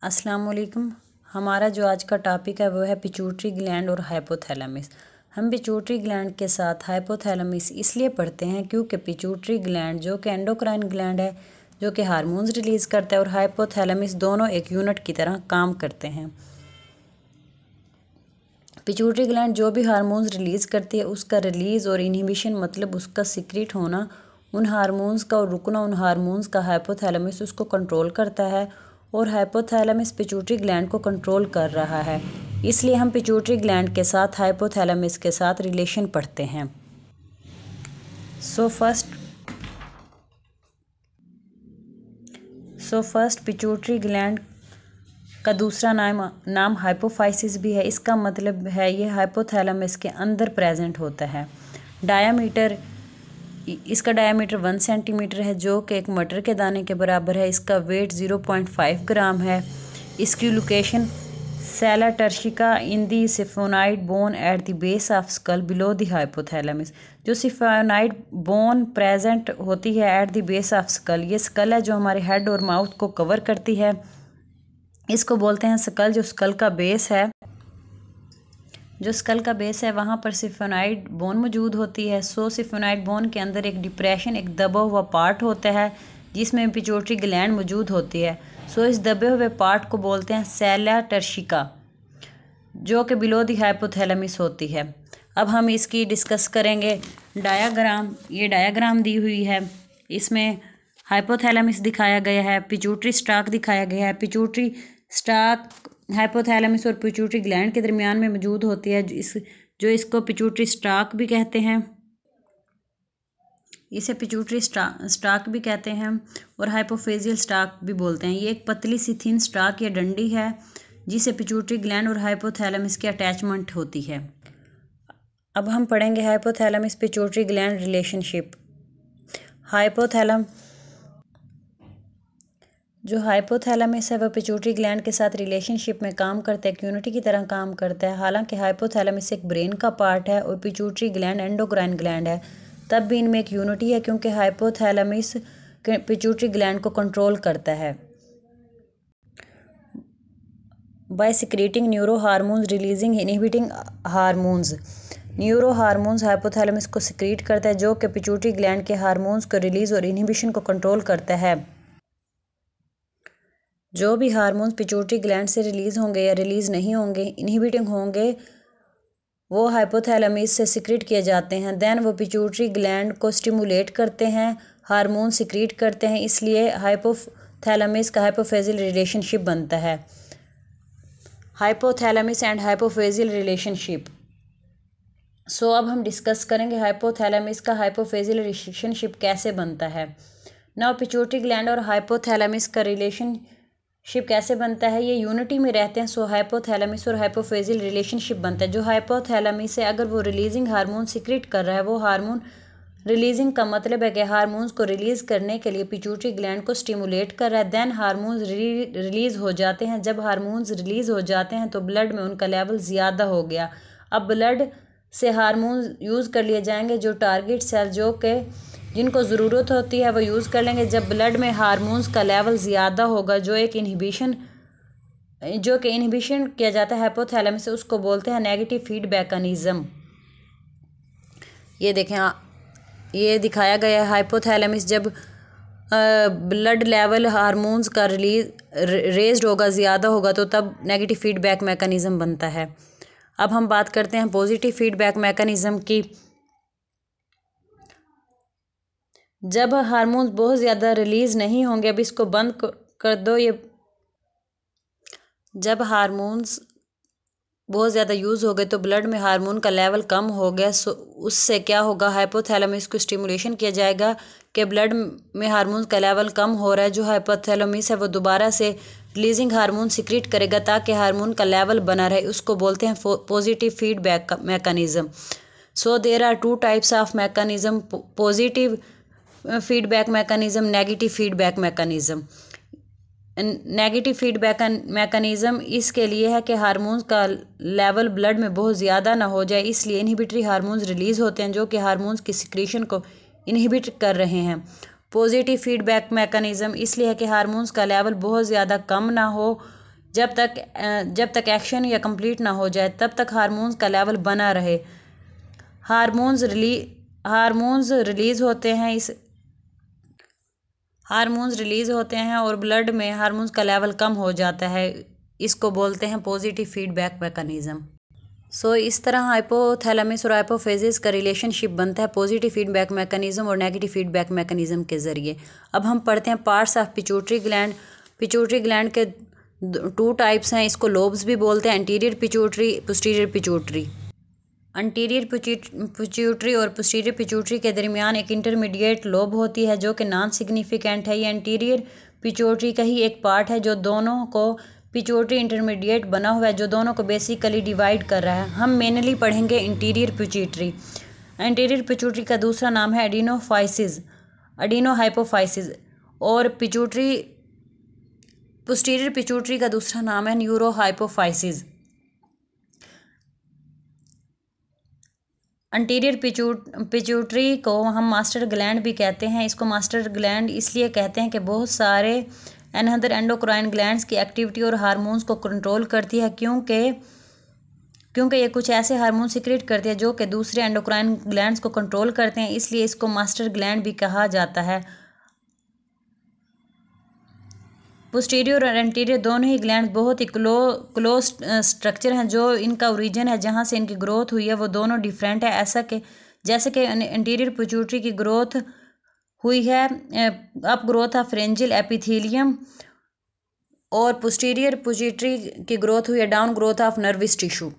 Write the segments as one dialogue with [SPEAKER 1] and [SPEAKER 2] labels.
[SPEAKER 1] अस्सलाम वालेकुम। हमारा जो आज का टॉपिक है वो है पिट्यूटरी ग्लैंड और हाइपोथैलेमस। हम पिट्यूटरी ग्लैंड के साथ हाइपोथैलेमस इसलिए पढ़ते हैं क्योंकि पिट्यूटरी ग्लैंड जो कि एंडोक्राइन ग्लैंड है जो कि हार्मोन्स रिलीज़ करता है और हाइपोथैलेमस दोनों एक यूनिट की तरह काम करते हैं। पिट्यूटरी ग्लैंड जो भी हार्मोन्स रिलीज़ करती है उसका रिलीज़ और इनहिबिशन मतलब उसका सीक्रेट होना, उन हार्मोन्स का और रुकना उन हार्मोन्स का हाइपोथैलेमस उसको कंट्रोल करता है और हाइपोथैलेमस पिट्यूटरी ग्लैंड को कंट्रोल कर रहा है। इसलिए हम पिट्यूटरी ग्लैंड के साथ हाइपोथैलेमस के साथ रिलेशन पढ़ते हैं। सो फर्स्ट पिट्यूटरी ग्लैंड का दूसरा नाम हाइपोफाइसिस भी है। इसका मतलब है ये हाइपोथैलेमस के अंदर प्रेजेंट होता है। इसका डायामीटर 1 सेंटीमीटर है जो कि एक मटर के दाने के बराबर है। इसका वेट 0.5 ग्राम है। इसकी location sella turcica in the sphenoid bone at the base of skull below the hypothalamus. जो सिफोनाइड बोन प्रेजेंट होती है at the base of skull, ये स्कल है जो हमारे हेड और माउथ को कवर करती है। इसको बोलते हैं स्कल। जो स्कल का बेस है वहाँ पर सिफोनाइड बोन मौजूद होती है। सिफोनाइड बोन के अंदर एक डिप्रेशन, एक दबा हुआ पार्ट होता है जिसमें पिट्यूटरी ग्लैंड मौजूद होती है। इस दबे हुए पार्ट को बोलते हैं सेला टर्शिका जो कि बिलो दी हाइपोथैलेमस होती है। अब हम इसकी डिस्कस करेंगे। ये डायग्राम दी हुई है। इसमें हाइपोथैलेमस दिखाया गया है, पिट्यूटरी स्टाक दिखाया गया है। पिट्यूटरी स्टाक हाइपोथैलेमस और पिट्यूटरी ग्लैंड के दरमियान में मौजूद होती है, इसको पिट्यूटरी स्टाक भी कहते हैं। इसे पिट्यूटरी स्टाक भी कहते हैं और हाइपोफेजियल स्टाक भी बोलते हैं। ये एक पतली सी थिन स्टाक या डंडी है जिसे पिट्यूटरी ग्लैंड और हाइपोथैलेमस की अटैचमेंट होती है। अब हम पढ़ेंगे हाइपोथैलेमस पिट्यूटरी ग्लैंड रिलेशनशिप। जो हाइपोथैलेमस है वह पिट्यूटरी ग्लैंड के साथ रिलेशनशिप में काम करता है, एक यूनिटी की तरह काम करता है। हालांकि हाइपोथैलेमस एक ब्रेन का पार्ट है और पिट्यूटरी ग्लैंड एंडोक्राइन ग्लैंड है, तब भी इनमें एक यूनिटी है क्योंकि हाइपोथैलेमस पिट्यूटरी ग्लैंड को कंट्रोल करता है by secreting neuro hormones releasing inhibiting hormones. Neuro hormones hypothalamus को सिक्रेट करता है जो कि पिट्यूटरी ग्लैंड के हार्मोन्स को रिलीज और इनहिबिशन को कंट्रोल करता है। जो भी हार्मोन्स पिट्यूटरी ग्लैंड से रिलीज़ होंगे या रिलीज़ नहीं होंगे, इनहिबिटिंग होंगे, वो हाइपोथैलेमस से सिक्रेट किए जाते हैं। देन वो पिट्यूटरी ग्लैंड को स्टिमुलेट करते हैं, हार्मोन सिक्रेट करते हैं। इसलिए हाइपोथैलेमस का हाइपोफेजियल रिलेशनशिप बनता है। Hypothalamus and hypophyseal relationship. अब हम डिस्कस करेंगे हाइपोथैलेमस का हाइपोफेजियल रिलेशनशिप कैसे बनता है। नाउ पिट्यूटरी ग्लैंड और हाइपोथैलेमस का रिलेशनशिप कैसे बनता है, ये यूनिटी में रहते हैं। हाइपोथैलेमस और हाइपोफेजियल रिलेशनशिप बनता है। जो हाइपोथैलेमस है अगर वो रिलीजिंग हार्मोन सिक्रेट कर रहा है, वो हार्मोन रिलीजिंग का मतलब है कि हार्मोन्स को रिलीज़ करने के लिए पिट्यूटरी ग्लैंड को स्टिमुलेट कर रहा है। देन हार्मोन्स रिलीज़ हो जाते हैं। जब हार्मोन्स रिलीज़ हो जाते हैं तो ब्लड में उनका लेवल ज़्यादा हो गया। अब ब्लड से हार्मोन्स यूज़ कर लिए जाएंगे। जो टारगेट सेल जिनको ज़रूरत होती है वो यूज़ कर लेंगे। जब ब्लड में हार्मोन्स का लेवल ज़्यादा होगा, जो कि इनहिबिशन किया जाता है हाइपोथैलेमस से, उसको बोलते हैं नेगेटिव फीडबैक मैकेनिज्म। ये देखें, ये दिखाया गया है। हाइपोथैलेमस जब ब्लड लेवल हार्मोन्स का रेज्ड होगा, ज़्यादा होगा, तो तब नेगेटिव फीडबैक मैकेनिज्म बनता है। अब हम बात करते हैं पॉजिटिव फीडबैक मैकेनिज्म की। जब हार्मोन्स बहुत ज़्यादा रिलीज़ नहीं होंगे, अब इसको बंद कर दो। जब हार्मोन्स बहुत ज़्यादा यूज़ हो गए तो ब्लड में हार्मोन का लेवल कम हो गया। उससे क्या होगा, हाइपोथैलेमस को स्टिमुलेशन किया जाएगा कि ब्लड में हार्मोन का लेवल कम हो रहा है। जो हाइपोथैलेमस है वो दोबारा से रिलीजिंग हार्मोन सिक्रेट करेगा ताकि हार्मोन का लेवल बना रहे। उसको बोलते हैं positive feedback mechanism. There are 2 types of mechanism, positive feedback mechanism, negative feedback mechanism. Negative feedback mechanism इसके लिए है कि हार्मोन्स का लेवल ब्लड में बहुत ज़्यादा ना हो जाए, इसलिए इनहिबिटरी हार्मोन्स रिलीज़ होते हैं जो कि हार्मोन्स की सिक्रीशन को इनहिबिट कर रहे हैं। पॉजिटिव फीडबैक मैकेनिज्म इसलिए है कि हार्मोन्स का लेवल बहुत ज़्यादा कम ना हो, जब तक एक्शन या कंप्लीट ना हो जाए तब तक हार्मोन्स का लेवल बना रहे। हार्मोन्स रिलीज होते हैं और ब्लड में हार्मोन्स का लेवल कम हो जाता है। इसको बोलते हैं पॉजिटिव फीडबैक मैकेनिज्म। इस तरह हाइपोथैलेमस और हाइपोफिजिस का रिलेशनशिप बनता है पॉजिटिव फीडबैक मैकेनिज्म और नेगेटिव फीडबैक मैकेनिज्म के ज़रिए। अब हम पढ़ते हैं parts of pituitary gland. Pituitary gland के 2 टाइप्स हैं, इसको लोब्स भी बोलते हैं, anterior pituitary, posterior pituitary. Anterior pituitary और पोस्टीरियर पिट्यूटरी के दरमियान एक इंटरमीडिएट लोब होती है जो कि नॉन सिग्निफिकेंट है। ये एंटीरियर पिट्यूटरी का ही एक पार्ट है जो दोनों को पिट्यूटरी इंटरमीडिएट बना हुआ है, जो दोनों को बेसिकली डिवाइड कर रहा है। हम मेनली पढ़ेंगे इंटीरियर पिट्यूटरी। एंटीरियर पिट्यूटरी का दूसरा नाम है एडिनोहाइपोफाइसिस और पोस्टीरियर पिट्यूटरी का दूसरा नाम है न्यूरोहाइपोफाइसिस। एंटीरियर पिट्यूटरी को हम मास्टर ग्लैंड भी कहते हैं। इसको मास्टर ग्लैंड इसलिए कहते हैं कि बहुत सारे अनदर एंडोक्राइन ग्लैंड्स की एक्टिविटी और हार्मोन्स को कंट्रोल करती है, क्योंकि ये कुछ ऐसे हार्मोन सिक्रेट करती है जो कि दूसरे एंडोक्राइन ग्लैंड्स को कंट्रोल करते हैं, इसलिए इसको मास्टर ग्लैंड भी कहा जाता है। पोस्टीरियर और एंटीरियर दोनों ही ग्लैंड बहुत ही क्लोज स्ट्रक्चर हैं। जो इनका ओरिजिन है, जहाँ से इनकी ग्रोथ हुई है, वो दोनों डिफरेंट है। जैसे कि एंटीरियर पिट्यूटरी की ग्रोथ हुई है up growth of pharyngeal epithelium और पोस्टीरियर पिट्यूटरी की ग्रोथ हुई है down growth of nervous tissue.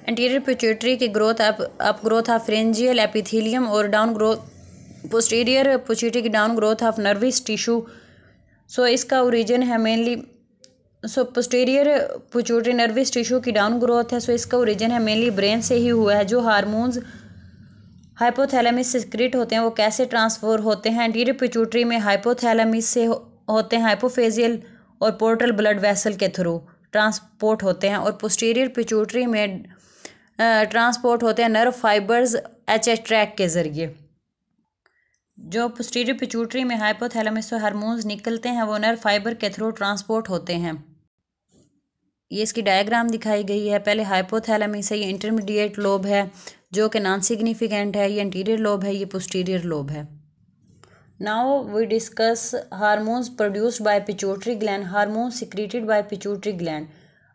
[SPEAKER 1] Anterior pituitary की growth up growth of pharyngeal epithelium और पोस्टीरियर पिट्यूटरी की down growth of nervous tissue. इसका ओरिजिन है mainly posterior pituitary nervous tissue की डाउन ग्रोथ है। इसका ओरिजिन है मेनली ब्रेन से ही हुआ है। जो हार्मोन्स हाइपोथैलेमस से सिक्रेट होते हैं वो कैसे ट्रांसफर होते हैं? एंटीरियर पिट्यूटरी में हाइपोथैलेमस से होते हैं हाइपोफेजियल और पोर्टल ब्लड वेसल के थ्रू ट्रांसपोर्ट होते हैं, और पोस्टीरियर पिट्यूटरी में ट्रांसपोर्ट होते हैं नर्व फाइबर्स एच ट्रैक के ज़रिए। जो पोस्टीरियर पिट्यूटरी में हाइपोथैलेमस से हार्मोन्स निकलते हैं वो नर्व फाइबर के थ्रू ट्रांसपोर्ट होते हैं। ये इसकी डायग्राम दिखाई गई है। पहले हाइपोथैलेमस है, ये इंटरमीडिएट लोब है जो कि नॉन सिग्निफिकेंट है। ये एंटीरियर लोब है, ये पोस्टीरियर लोब है। Now we discuss hormones produced by pituitary gland, hormones secreted by pituitary gland.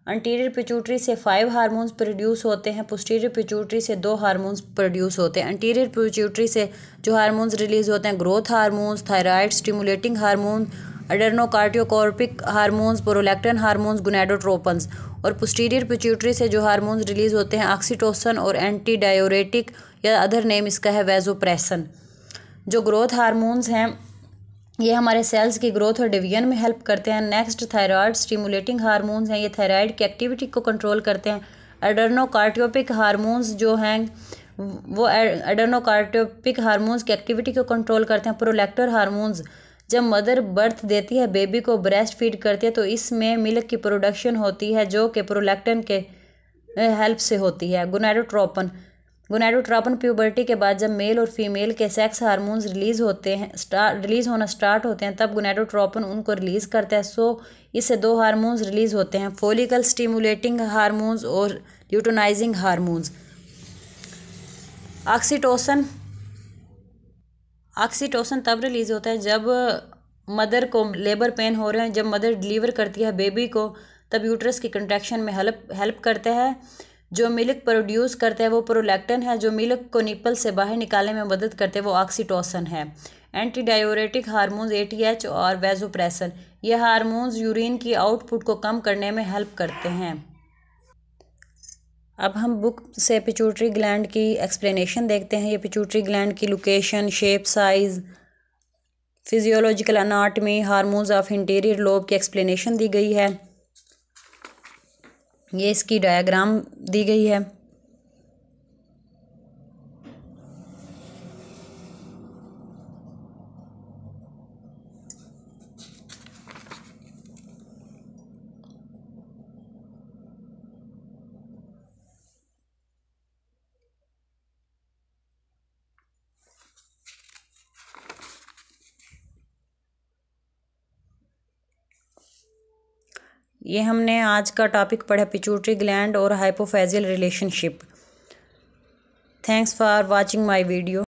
[SPEAKER 1] Anterior pituitary से 5 हार्मोन्स प्रोड्यूस होते हैं, पोस्टीरियर पिट्यूटरी से 2 हार्मोन्स प्रोड्यूस होते हैं। एंटीरियर पिट्यूटरी से जो हार्मोन्स रिलीज होते हैं growth hormones, thyroid stimulating hormone, adrenocorticotropic hormones, prolactin hormones, gonadotropins. और पोस्टीरियर पिट्यूटरी से जो हार्मोन्स रिलीज होते हैं ऑक्सीटोसिन और एंटी डायोरेटिक या अदर नेम इसका है वैसोप्रेसिन। जो ग्रोथ हार्मोन्स हैं ये हमारे सेल्स की ग्रोथ और डिवीजन में हेल्प करते हैं। नेक्स्ट थायराइड स्टिमुलेटिंग हार्मोन्स हैं, ये थायराइड की एक्टिविटी को कंट्रोल करते हैं। एड्रेनोकार्टियोपिक हार्मोन्स जो हैं वो एड्रेनोकार्टियोपिक हार्मोन्स की एक्टिविटी को कंट्रोल करते हैं। प्रोलैक्टर हार्मोन्स, जब मदर बर्थ देती है बेबी को ब्रेस्ट फीड करती है तो इसमें मिल्क की प्रोडक्शन होती है जो कि प्रोलैक्टिन के हेल्प से होती है। गोनाडोट्रोपिन प्यूबर्टी के बाद जब मेल और फीमेल के सेक्स हार्मोन्स रिलीज होना स्टार्ट होते हैं तब गोनाडोट्रोपिन उनको रिलीज करता है। इससे 2 हार्मोन्स रिलीज होते हैं, फॉलिकल स्टिमुलेटिंग हार्मोन्स और ल्यूटेनाइजिंग हार्मोन्स। ऑक्सीटोसिन तब रिलीज होता है जब मदर को लेबर पेन हो रहे हैं, जब मदर डिलीवर करती है बेबी को तब यूट्रस की कंट्रैक्शन में हेल्प करता है। जो मिल्क प्रोड्यूस करता है वो प्रोलैक्टिन है, जो मिल्क को निपल से बाहर निकालने में मदद करते हैं वो ऑक्सीटोसिन है। एंटी डायोरेटिक हार्मोन्स ATH और वैसोप्रेसिन, ये हार्मोन्स यूरिन की आउटपुट को कम करने में हेल्प करते हैं। अब हम बुक से पिट्यूटरी ग्लैंड की एक्सप्लेनेशन देखते हैं। ये पिट्यूटरी ग्लैंड की location, shape, size, physiological anatomy, hormones of interior lobe की एक्सप्लेनेशन दी गई है। ये इसकी डायग्राम दी गई है। ये हमने आज का टॉपिक पढ़ा पिट्यूटरी ग्लैंड और hypophyseal relationship. Thanks for watching my video.